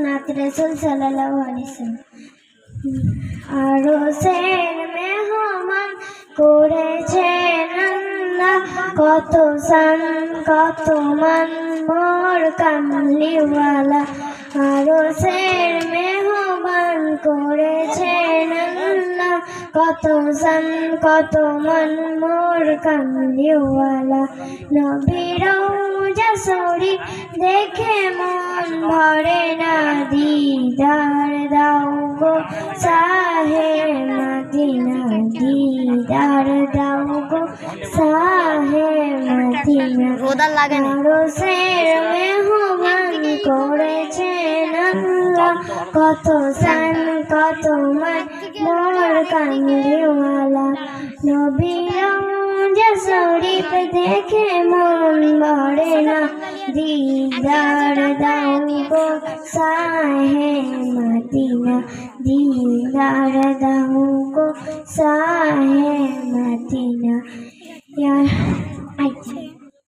नात रसूल सल्लल्लाहु अलैहि वसल्लम। আরশের মেহমান করেছেন আল্লাহ, কত সান কত মান মোর কামলিওয়ালা। আরশের মেহমান করেছেন আল্লাহ, কত সান কত মান মোর কামলিওয়ালা। নবীর রওজা শরীফ দেখে মন ভরে না, দিদার দাও গো শাহে মদিনা, দিদার দাও গো শাহে মদিনা। আরশের মেহমান করেছেন আল্লাহ, কত সান কত মান মোর কামলিওয়ালা। নবীর রওজা শরীফ দেখে মন ভরে না, দিদার দাও গো শাহে মদিনা, দিদার দাও গো শাহে মদিনা।